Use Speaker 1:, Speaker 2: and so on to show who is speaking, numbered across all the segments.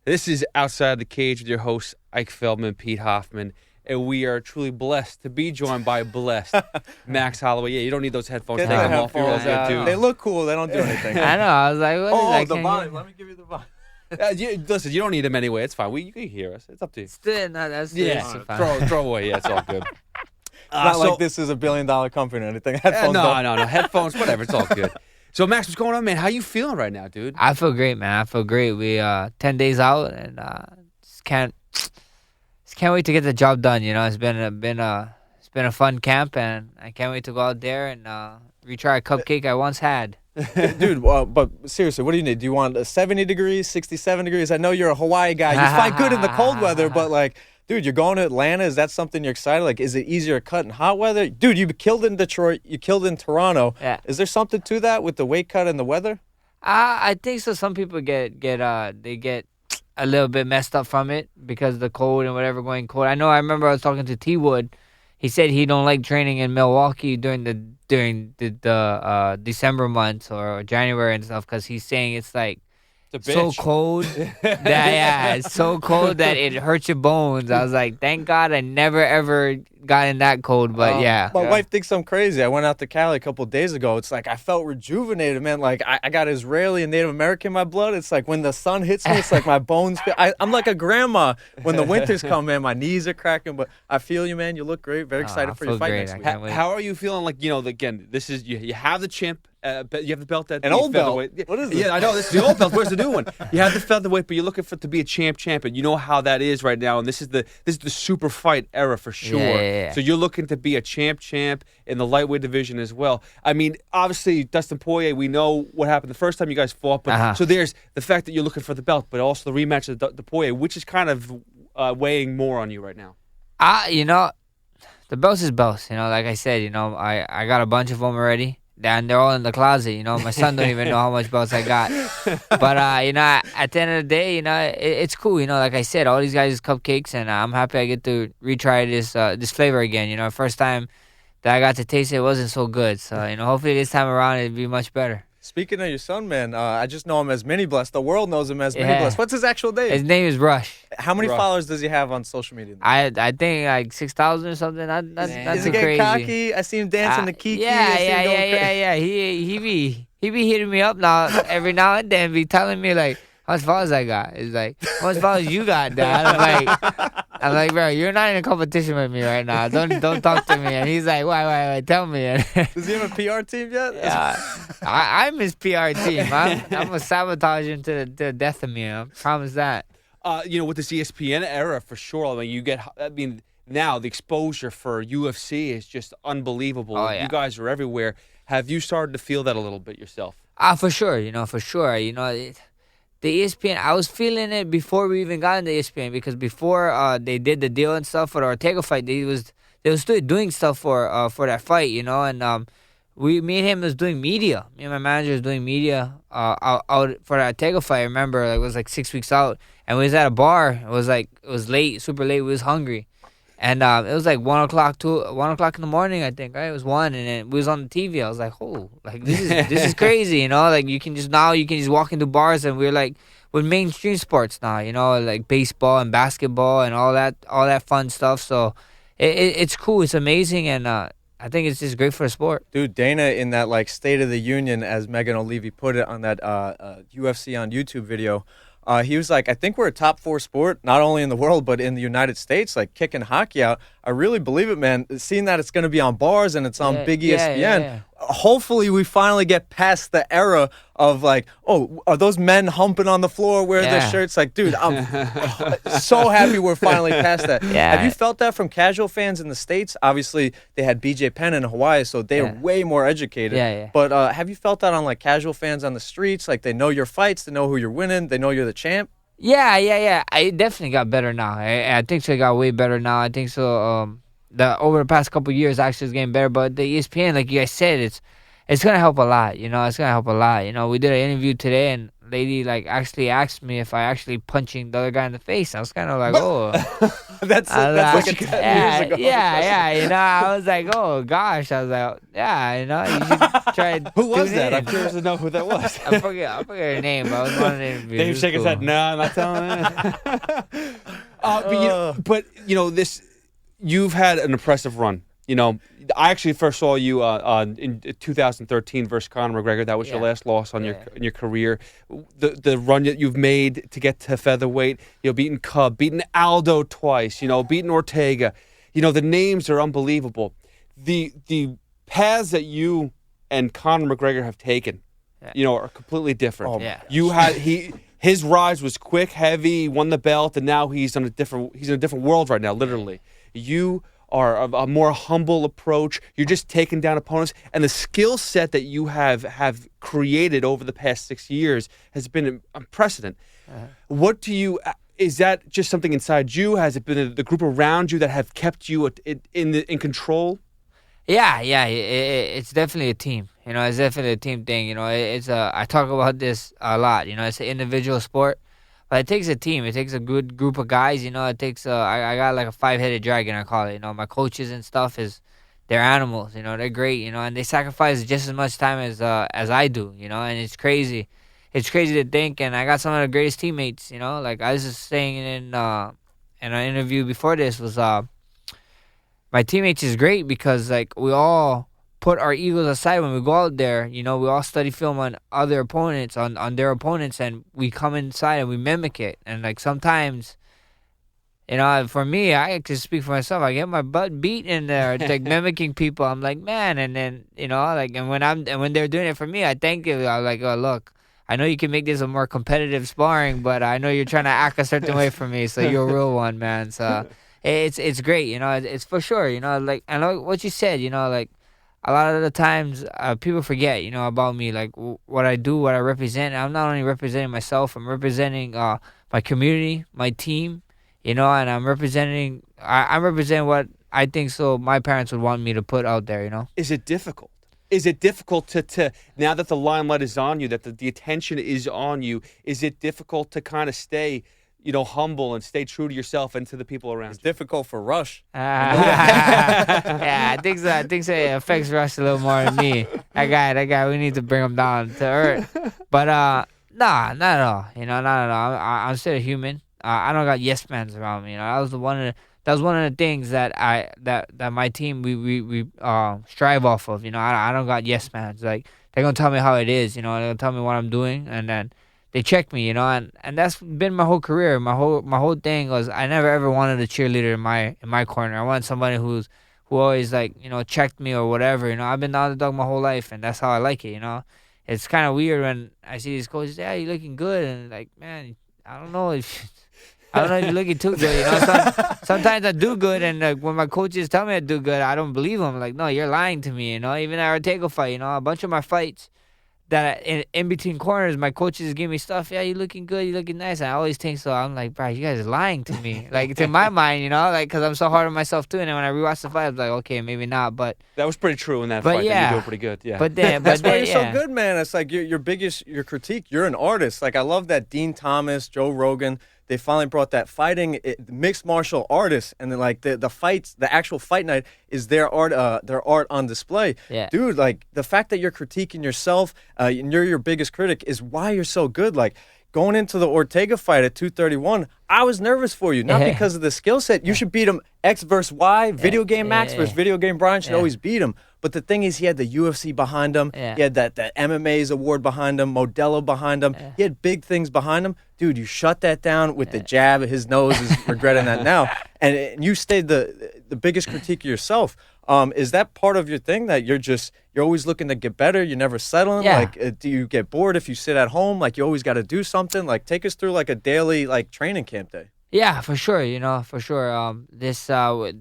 Speaker 1: This is Outside the Cage with your hosts, Ike Feldman, Pete Hoffman. And we are truly blessed to be joined by blessed Max Holloway. Yeah, you don't need those headphones.
Speaker 2: Get
Speaker 1: Take
Speaker 2: the
Speaker 1: them off. You're all
Speaker 2: headphones
Speaker 1: good,
Speaker 2: out.
Speaker 1: dude.
Speaker 2: They look cool. They don't do anything.
Speaker 3: I know. I was like, what is that?
Speaker 2: The volume. Let me give you the volume.
Speaker 1: Listen, you don't need them anyway. It's fine. You can hear us. It's up to you.
Speaker 3: Still, no, that's
Speaker 1: Throw away. Yeah, it's all good.
Speaker 2: Not like this is $1 billion company or anything. Headphones.
Speaker 1: No. Headphones, whatever. It's all good. So, Max, what's going on, man? How you feeling right now, dude?
Speaker 3: I feel great, man. I feel great. We 10 days out and just can't wait to get the job done. You know, it's been a fun camp, and I can't wait to go out there and retry a cupcake I once had.
Speaker 2: Dude, but seriously, what do you need? Do you want 70 degrees, 67 degrees? I know you're a Hawaii guy. You fight good in the cold weather, but like, dude, you're going to Atlanta. Is that something you're excited? Like, is it easier to cut in hot weather? Dude, you killed in Detroit. You killed in Toronto.
Speaker 3: Yeah.
Speaker 2: Is there something to that with the weight cut and the weather?
Speaker 3: I think so. Some people get a little bit messed up from it because of the cold and whatever going cold. I remember I was talking to T Wood. He said he don't like training in Milwaukee during the December months or January and stuff because he's saying it's like so cold that it's so cold that it hurts your bones. I was like, thank God I never ever got in that cold, but
Speaker 2: My wife thinks I'm crazy. I went out to Cali a couple of days ago. It's like I felt rejuvenated, man. Like I got Israeli and Native American in my blood. It's like when the sun hits me, it's like my bones I'm like a grandma when the winters come, man. My knees are cracking, but I feel you, man. You look great. Very excited for your fight next week.
Speaker 1: How are you feeling? Like, again, this is you have the chimp. You have the belt at
Speaker 2: an old belt.
Speaker 1: What
Speaker 2: is this?
Speaker 1: Yeah, I know this is the old belt. Where's the new one? You have the featherweight, but you're looking to be a champion. You know how that is right now, and this is the super fight era for sure.
Speaker 3: Yeah.
Speaker 1: So you're looking to be a champ in the lightweight division as well. I mean, obviously Dustin Poirier, we know what happened the first time you guys fought, but so there's the fact that you're looking for the belt, but also the rematch of the Poirier, which is kind of weighing more on you right now.
Speaker 3: The belts is belts. Like I said, I got a bunch of them already. And they're all in the closet, My son don't even know how much belts I got. But, at the end of the day, it's cool. Like I said, all these guys is cupcakes, and I'm happy I get to retry this flavor again. First time that I got to taste it wasn't so good. So, hopefully this time around it'll be much better.
Speaker 2: Speaking of your son, man, I just know him as Mini Blessed. The world knows him as Mini Blessed. What's his actual name?
Speaker 3: His name is Rush.
Speaker 2: How many followers does he have on social media?
Speaker 3: I think like 6,000 or something. That's
Speaker 2: Is he getting cocky? I see him dancing the kiki.
Speaker 3: Yeah. He be hitting me up now every now and then, be telling me like how much followers I got. It's like, how much followers you got, Dad? I'm like, bro, you're not in a competition with me right now. Don't talk to me. And he's like, why? Tell me.
Speaker 2: Does he have a PR team yet?
Speaker 3: Yeah, I'm his PR team. I'm gonna sabotage him to the death of me. I promise that.
Speaker 1: With this ESPN era, for sure. Now the exposure for UFC is just unbelievable.
Speaker 3: Oh, yeah.
Speaker 1: You guys are everywhere. Have you started to feel that a little bit yourself?
Speaker 3: For sure. The ESPN, I was feeling it before we even got into ESPN because before they did the deal and stuff for the Ortega fight, they was still doing stuff for that fight, and me and him was doing media. Me and my manager was doing media out for the Ortega fight. I remember it was like 6 weeks out, and we was at a bar. It was late, super late. We was hungry, and it was like 1 o'clock in the morning, I think. Right, it was 1, and then we was on the TV. I was like, oh, like this is crazy, Like you can just walk into bars, and we're like with mainstream sports now, like baseball and basketball and all that fun stuff. So it's cool, it's amazing, and I think it's just great for the sport.
Speaker 2: Dude, Dana, in that like State of the Union, as Megan O'Leary put it on that UFC on YouTube video, he was like, I think we're a top 4 sport, not only in the world, but in the United States, like kicking hockey out. I really believe it, man. Seeing that it's going to be on bars and it's on Big ESPN.
Speaker 3: Yeah.
Speaker 2: Hopefully we finally get past the era of like, oh, are those men humping on the floor wearing their shirts? Like, dude, I'm so happy we're finally past that.
Speaker 3: Yeah.
Speaker 2: Have you felt that from casual fans in the States? Obviously, they had BJ Penn in Hawaii, so they're way more educated.
Speaker 3: Yeah.
Speaker 2: But have you felt that on like casual fans on the streets? Like they know your fights, they know who you're winning, they know you're the champ?
Speaker 3: Yeah. It definitely got better now. I think so. It got way better now. I think so. Over the past couple of years, actually, it's getting better. But the ESPN, like you guys said, it's gonna help a lot. It's gonna help a lot. We did an interview today, and lady like actually asked me if I actually punching the other guy in the face. I was kind of like, oh,
Speaker 2: that's like a 10 years ago.
Speaker 3: Yeah. I was like, oh gosh. I was like, yeah, you should try.
Speaker 1: Who was that? I'm curious to know who that was.
Speaker 3: I forget her name. But I was on an interview.
Speaker 1: Dave shaking his head. No, I'm not telling you. But this. You've had an impressive run. I actually first saw you in 2013 versus Conor McGregor. That was your last loss in your career. The run that you've made to get to featherweight, beating Cub, beating Aldo twice, beating Ortega. The names are unbelievable. The paths that you and Conor McGregor have taken, are completely different. His rise was quick, heavy, he won the belt, and now he's in a different world right now, literally. You are a more humble approach. You're just taking down opponents. And the skill set that you have created over the past 6 years has been unprecedented. What is that just something inside you? Has it been the group around you that have kept you in control?
Speaker 3: Yeah. It's definitely a team. It's definitely a team thing. I talk about this a lot. It's an individual sport. But it takes a team. It takes a good group of guys. It takes I got like a 5-headed dragon, I call it. My coaches and stuff they're animals. They're great. And they sacrifice just as much time as I do. And it's crazy. It's crazy to think. And I got some of the greatest teammates. Like I was just saying in an interview before this was my teammates is great because like we all put our egos aside when we go out there. We all study film on other opponents, on their opponents, and we come inside and we mimic it. And like sometimes, for me, I can speak for myself. I get my butt beat in there, it's like mimicking people. I'm like, man, and then and when they're doing it for me, I thank you. I'm like, oh look, I know you can make this a more competitive sparring, but I know you're trying to act a certain way for me, so you're a real one, man. So it's great, it's for sure, like I know what you said, like. A lot of the times, people forget, about me, like what I do, what I represent. I'm not only representing myself, I'm representing my community, my team, and I'm representing what I think so my parents would want me to put out there,
Speaker 1: Is it difficult? Is it difficult to now that the limelight is on you, that the attention is on you, is it difficult to kind of stay humble and stay true to yourself and to the people around you?
Speaker 2: It's difficult for Rush.
Speaker 3: I think so. I think so. It affects Rush a little more than me. That guy. We need to bring him down to earth. But nah, not at all. Not at all. I'm still a human. I don't got yes mans around me. That was one of the things that my team we strive off of. I don't got yes mans. Like they're gonna tell me how it is. They're gonna tell me what I'm doing, and then they check me, and that's been my whole career. My whole thing was I never ever wanted a cheerleader in my corner. I wanted somebody who always like checked me or whatever. I've been the underdog my whole life, and that's how I like it. It's kind of weird when I see these coaches. Yeah, you're looking good, and like, man, I don't know if you're looking too good. Sometimes I do good, and when my coaches tell me I do good, I don't believe them. Like, no, you're lying to me. Even at Ortega fight, a bunch of my fights. That in between corners, my coaches give me stuff. Yeah, you looking good, you looking nice. And I always think so. I'm like, bro, you guys are lying to me. Like, to my mind, like, because I'm so hard on myself too. And then when I rewatch the fight, I'm like, okay, maybe not. But
Speaker 1: that was pretty true in that fight.
Speaker 3: Yeah,
Speaker 1: you're doing pretty good. Yeah,
Speaker 2: that's why you're so good, man. It's like your critique. You're an artist. Like I love that Dean Thomas, Joe Rogan. They finally brought that fighting mixed martial artists, and then like the fights, the actual fight night is their art on display.
Speaker 3: Yeah.
Speaker 2: Dude, like the fact that you're critiquing yourself, and you're your biggest critic is why you're so good. Like going into the Ortega fight at 231, I was nervous for you, not because of the skill set. You should beat him X versus Y, video game Max versus video game Brian should always beat him. But the thing is, he had the UFC behind him.
Speaker 3: Yeah.
Speaker 2: He had that MMA's award behind him, Modelo behind him. He had big things behind him. Dude, you shut that down with the jab. His nose is regretting that now. And you stayed the biggest critique of yourself. Is that part of your thing that you're always looking to get better? You're never settling?
Speaker 3: Yeah.
Speaker 2: Like, do you get bored if you sit at home? Like, you always got to do something? Like, take us through like a daily like training camp day.
Speaker 3: Yeah, for sure. For sure. This a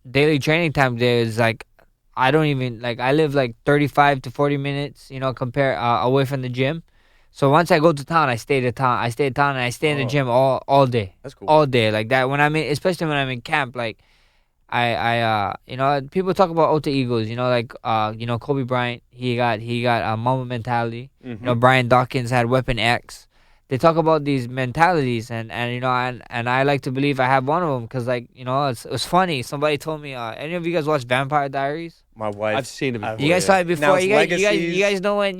Speaker 3: daily training time day is like I don't even like. I live like 35 to 40 minutes. Compare away from the gym. So once I go to town, I stay in town, and I stay in the gym all day.
Speaker 2: That's cool.
Speaker 3: All day like that. Especially when I'm in camp, like people talk about alter egos. Like Kobe Bryant, he got a mama mentality.
Speaker 1: Mm-hmm.
Speaker 3: Brian Dawkins had Weapon X. They talk about these mentalities, and I like to believe I have one of them because it was funny. Somebody told me, any of you guys watch Vampire Diaries?
Speaker 2: My wife.
Speaker 1: I've seen it before.
Speaker 3: You guys saw it before.
Speaker 2: Now
Speaker 3: You guys know when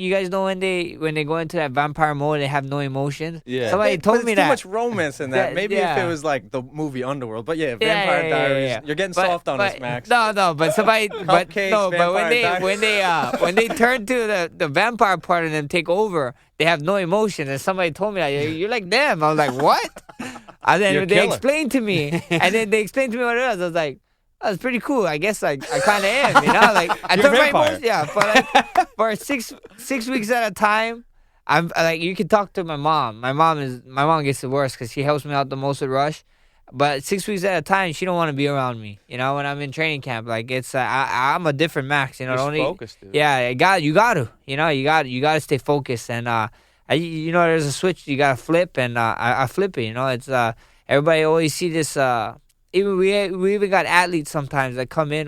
Speaker 3: they go into that vampire mode, they have no emotions.
Speaker 1: Yeah.
Speaker 3: Somebody told me
Speaker 2: too
Speaker 3: that.
Speaker 2: much romance in that. Maybe if it was like the movie Underworld, but Vampire Diaries. You're getting soft on us, Max.
Speaker 3: No, but somebody, but
Speaker 2: Cupcakes,
Speaker 3: when they turn to the vampire part and then take over, they have no emotion. And somebody told me that you're like them. I was like, what? And then they explained to me, and then they explained to me what it was. I was like, that's pretty cool. I guess I kind of am, Like I took my emotions, for 6 weeks at a time. I'm like, you can talk to my mom. My mom gets the worst because she helps me out the most with Rush. But 6 weeks at a time, she don't want to be around me. When I'm in training camp, like it's I'm a different Max.
Speaker 1: You're focused, dude.
Speaker 3: Yeah, you got to. You got to stay focused. And there's a switch you got to flip, and I flip it. It's everybody always see this. Even we even got athletes sometimes that come in.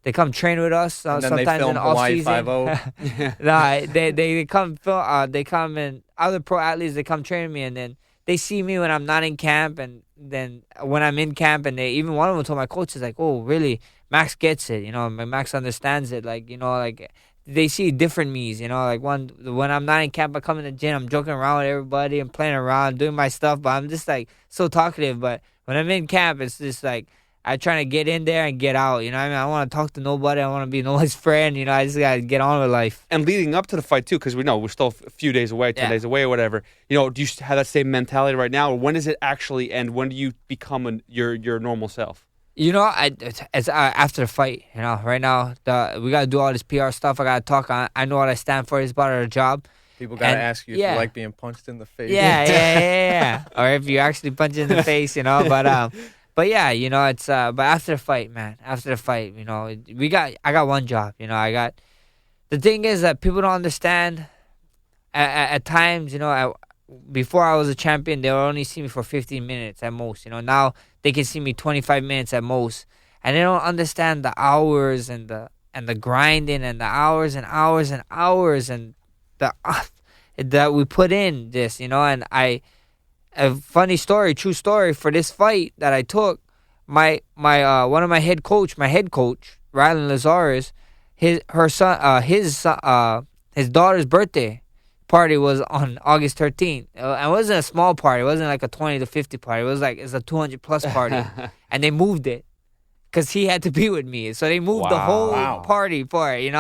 Speaker 3: They come train with us.
Speaker 2: And then
Speaker 3: sometimes
Speaker 2: they film
Speaker 3: in the off
Speaker 2: Hawaii
Speaker 3: season.
Speaker 2: 5-0.
Speaker 3: Nah, they come. They come and other pro athletes. They come train with me, and then they see me when I'm not in camp, and then when I'm in camp, and even one of them told my coach is like, "Oh, really? Max gets it. Max understands it. Like they see different me's. Like when I'm not in camp, I come in the gym. I'm joking around with everybody. I'm playing around, doing my stuff, but I'm just like so talkative. But when I'm in camp, it's just like I'm trying to get in there and get out. I want to talk to nobody. I want to be nobody's friend. I just got to get on with life.
Speaker 1: And leading up to the fight, too, because we know we're still a few days away, 10 days away or whatever. Do you have that same mentality right now? Or when does it actually end? When do you become your normal self?
Speaker 3: It's after the fight. Right now, we got to do all this PR stuff. I got to talk. I know what I stand for. It's part of the job.
Speaker 2: People got to ask you if you like being punched in the face.
Speaker 3: Yeah. Or if you actually punch in the face, But yeah, it's but after the fight, man. After the fight, I got one job. The thing is that people don't understand. At times, before I was a champion, they would only see me for 15 minutes at most. Now they can see me 25 minutes at most, and they don't understand the hours and the grinding and the hours and hours and hours and the that we put in this. And a funny story, true story for this fight that I took. My one of my head coach, Rylan Lazarus, his daughter's birthday party was on August 13th. It wasn't a small party. It wasn't like a 20 to 50 party. It was like it's a 200 plus party, and they moved it because he had to be with me. So they moved the whole party for it.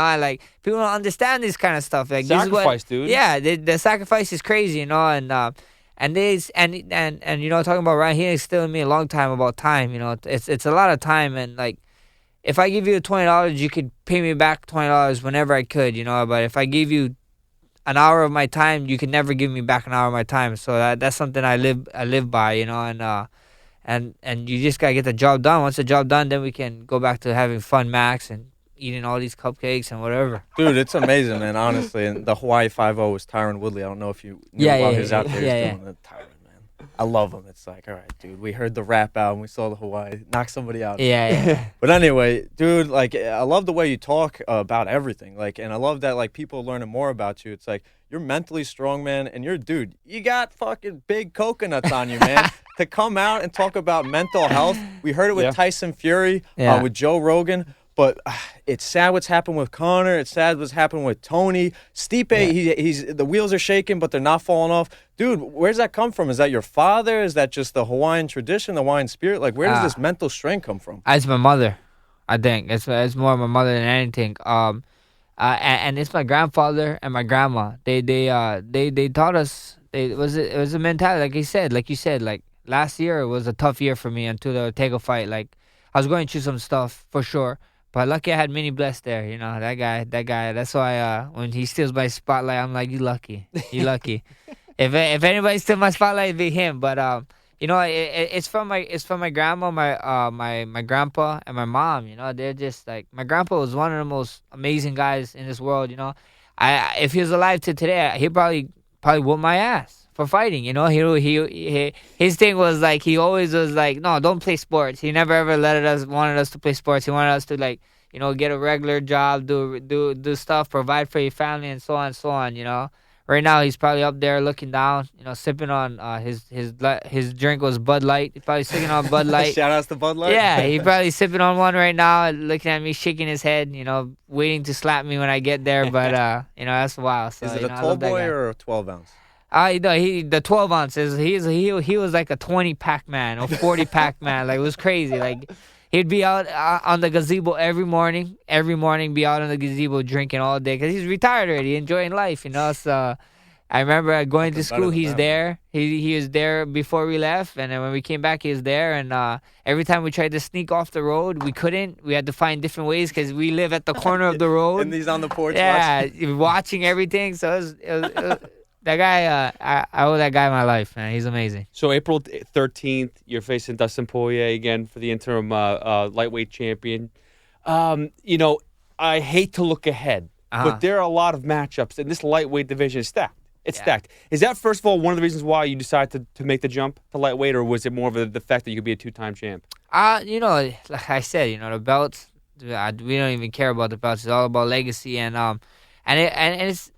Speaker 3: People don't understand this kind of stuff. Like
Speaker 1: sacrifice, dude.
Speaker 3: Yeah, the sacrifice is crazy. And talking about Ryan, he instilled in me a long time about time. It's a lot of time, and like if I give you $20, you could pay me back $20 whenever I could. But if I give you an hour of my time, you can never give me back an hour of my time. So that's something I live by. And you just gotta get the job done. Once the job done, then we can go back to having fun, Max, and eating all these cupcakes and whatever.
Speaker 2: Dude, it's amazing, man, honestly. And the Hawaii 5-0 was Tyron Woodley. I don't know if you knew about his out there. Doing the Tyron, man. I love him. It's like, all right, dude, we heard the rap album. We saw the Hawaii. Knock somebody out.
Speaker 3: Yeah.
Speaker 2: But anyway, dude, like, I love the way you talk about everything. Like, and I love that, like, people are learning more about you. It's like, you're mentally strong, man, and dude, you got fucking big coconuts on you, man. To come out and talk about mental health. We heard it with Tyson Fury, with Joe Rogan. But it's sad what's happened with Conor. It's sad what's happened with Tony. Stipe, he's the wheels are shaking, but they're not falling off. Dude, where's that come from? Is that your father? Is that just the Hawaiian tradition, the Hawaiian spirit? Like, where does this mental strength come from?
Speaker 3: It's my mother, I think. It's more my mother than anything. And it's my grandfather and my grandma. They taught us. It was a mentality, like you said. Like last year, it was a tough year for me until the Ortega fight. Like I was going through some stuff for sure. But lucky I had Mini Bless there, that guy. That's why when he steals my spotlight, I'm like, you lucky. If anybody steals my spotlight, it'd be him. But it's from my grandma, my grandpa, and my mom. They're just like, my grandpa was one of the most amazing guys in this world. If he was alive to today, he'd probably whoop my ass. for fighting. You know, his thing was like he always was like, no, don't play sports. He never ever wanted us to play sports. He wanted us to like, you know, get a regular job, do stuff, provide for your family, and so on and so on. You know, right now he's probably up there looking down, you know, sipping on his drink was Bud Light. He's probably sipping on Bud Light.
Speaker 2: Shout outs to Bud Light.
Speaker 3: Yeah, he's probably sipping on one right now, looking at me, shaking his head, you know, waiting to slap me when I get there. But you know, that's wild. So,
Speaker 2: is it
Speaker 3: you
Speaker 2: a
Speaker 3: know,
Speaker 2: tall boy or a 12 ounce?
Speaker 3: The 12 ounces. He was like a 20 pack man or 40 pack man. Like, it was crazy. Like, he'd be out on the gazebo every morning. Every morning, be out on the gazebo drinking all day because he's retired already, enjoying life. You know, so I remember going to school. He's there. He was there before we left, and then when we came back, he was there. And every time we tried to sneak off the road, we couldn't. We had to find different ways because we live at the corner of the road.
Speaker 2: And he's on the porch.
Speaker 3: Yeah, watching everything. So it was that guy, I owe that guy my life, man. He's amazing.
Speaker 1: So April 13th, you're facing Dustin Poirier again for the interim lightweight champion. You know, I hate to look ahead, but there are a lot of matchups, and this lightweight division is stacked. It's stacked. Is that, first of all, one of the reasons why you decided to make the jump to lightweight, or was it more of the fact that you could be a two-time champ?
Speaker 3: You know, like I said, you know, the belts, we don't even care about the belts. It's all about legacy, and it's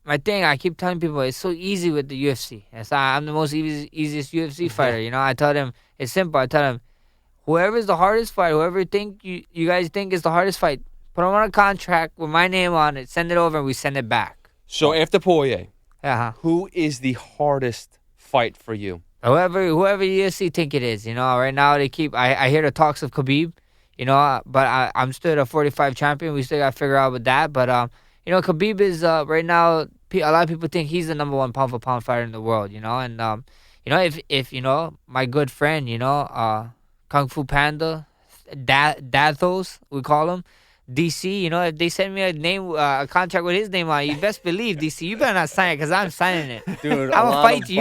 Speaker 3: my thing, I keep telling people, it's so easy with the UFC. I'm the most easiest UFC fighter. You know, I tell them, it's simple. I tell them, whoever's the hardest fight, whoever you guys think is the hardest fight, put them on a contract with my name on it, send it over, and we send it back.
Speaker 1: So after Poirier, who is the hardest fight for you?
Speaker 3: Whoever UFC think it is. You know, right now they keep, I hear the talks of Khabib, you know, but I'm still a 45 champion. We still got to figure out with that. But, you know, Khabib is right now. A lot of people think he's the number one pound for pound fighter in the world. You know, and you know, if you know my good friend, you know, Kung Fu Panda, Dathos, we call him. DC, you know, if they send me a contract with his name on it, you best believe, DC, you better not sign it because I'm signing it.
Speaker 2: Dude,
Speaker 3: I'm gonna fight you.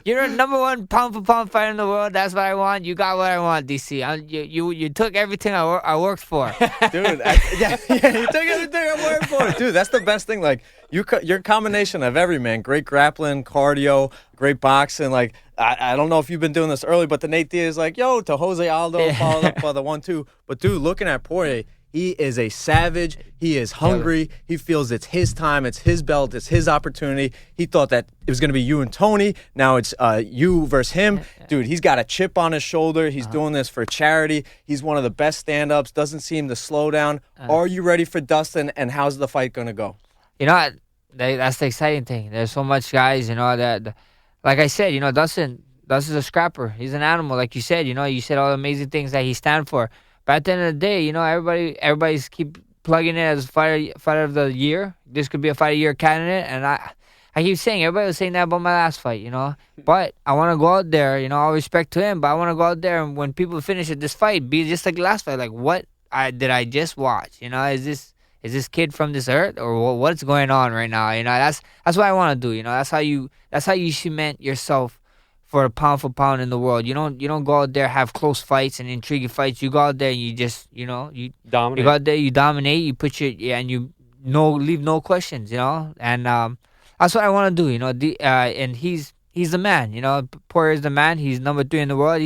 Speaker 3: You're a number one pound for pound fighter in the world. That's what I want. You got what I want, DC. You took everything I worked for.
Speaker 2: Dude, you took everything I worked for. Dude, that's the best thing. Like, you're a combination of every man. Great grappling, cardio, great boxing. Like, I don't know if you've been doing this early, but the Nate Diaz, like, yo, to Jose Aldo, followed up by the 1-2. But, dude, looking at Poirier, he is a savage. He is hungry. He feels it's his time. It's his belt. It's his opportunity. He thought that it was going to be you and Tony. Now it's you versus him. Dude, he's got a chip on his shoulder. He's doing this for charity. He's one of the best stand-ups. Doesn't seem to slow down. Are you ready for Dustin, and how's the fight going to go?
Speaker 3: You know, that's the exciting thing. There's so much guys, you know, that, like I said, you know, Dustin's a scrapper. He's an animal, like you said. You know, you said all the amazing things that he stands for. But at the end of the day, you know, everybody's keep plugging it as fighter of the year. This could be a fight of the year candidate, and I keep saying, everybody was saying that about my last fight, you know. But I want to go out there, you know, all respect to him, but I want to go out there and when people finish this fight, be just like the last fight, like what did I just watch? You know, is this kid from this earth, or what's going on right now? You know, that's what I want to do. You know, that's how you cement yourself for a pound for pound in the world. You don't go out there, have close fights and intriguing fights. You go out there and you just, you know, you dominate. You go out there, you dominate, you put and you leave no questions, you know. And that's what I want to do, you know. And he's the man, you know. Poirier's the man. He's number 3 in the world.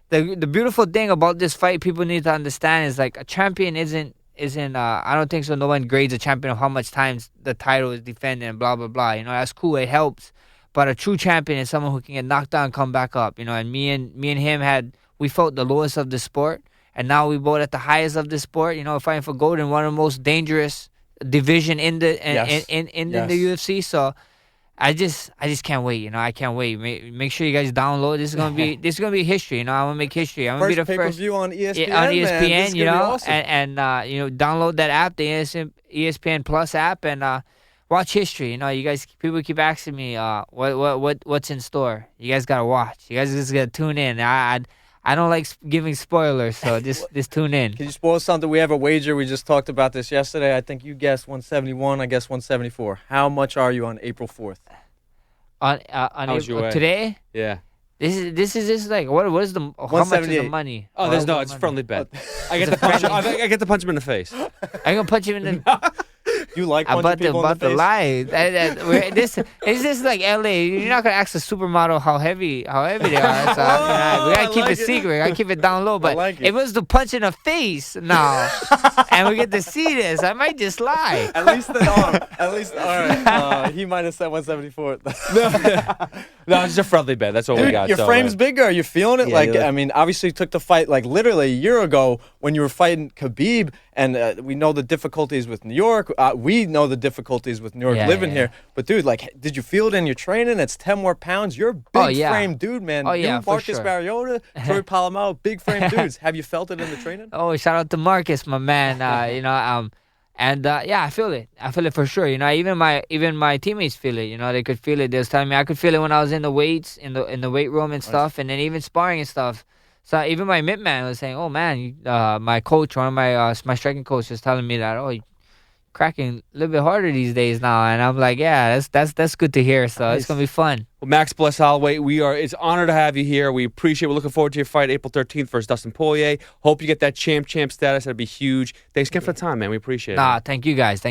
Speaker 3: The beautiful thing about this fight, people need to understand, is like a champion isn't I don't think so. No one grades a champion of how much times the title is defended and blah blah blah. You know, that's cool. It helps. But a true champion is someone who can get knocked down and come back up. You know, and me and him we fought the lowest of the sport, and now we both at the highest of the sport. You know, fighting for gold in one of the most dangerous division in the the UFC. So I just can't wait. You know, I can't wait. Make sure you guys download. This is gonna be history. You know, I want to make history. I'm gonna be the first
Speaker 2: pay-per-view on ESPN.
Speaker 3: On ESPN,
Speaker 2: man.
Speaker 3: You know,
Speaker 2: awesome.
Speaker 3: and you know, download that app, the ESPN Plus app, and watch history. You know, people keep asking me, what's in store. You guys gotta watch. You guys just gotta tune in. I don't like giving spoilers, so just tune in.
Speaker 2: Can you spoil something? We have a wager. We just talked about this yesterday. I think you guessed 171. I guess 174. How much are you on April 4th?
Speaker 3: On April, today?
Speaker 1: Yeah.
Speaker 3: This is just like what is the how much is the money?
Speaker 1: Oh, it's friendly bet. I get to punch him in the face.
Speaker 3: I'm gonna punch him in the.
Speaker 2: You like punching people in the face?
Speaker 3: lie. It's just like LA. You're not gonna ask a supermodel how heavy they are. So we gotta keep it secret. We gotta keep it down low. But if it was to punch in the face now, and we get to see this, I might just lie.
Speaker 2: At least all right. He might have said 174.
Speaker 1: No, it's just a friendly bet. That's all we got.
Speaker 2: Your frame's bigger. Are you feeling it?
Speaker 1: Yeah,
Speaker 2: I mean, obviously you took the fight like literally a year ago when you were fighting Khabib, and we know the difficulties with New York. We know the difficulties with New York living here. But dude, like, did you feel it in your training? It's 10 more pounds. You're a big frame dude, man.
Speaker 3: Oh yeah,
Speaker 2: you, Marcus Mariota, Troy Polamalu, big frame dudes. Have you felt it in the training?
Speaker 3: Oh, shout out to Marcus, my man. I feel it. I feel it for sure. Even my teammates feel it. They could feel it. They was telling me I could feel it when I was in the weights, in the weight room and stuff, and then even sparring and stuff. So even my mid man was saying, "Oh man, my coach, one of my striking coach, was telling me that you're cracking a little bit harder these days now." And I'm like, "Yeah, that's good to hear." So it's gonna be fun.
Speaker 1: Well, Max Bless Holloway, it's an honor to have you here. We appreciate it. We're looking forward to your fight April 13th versus Dustin Poirier. Hope you get that champ status. That'd be huge. Thanks again for the time, man. We appreciate it.
Speaker 3: Thank you guys.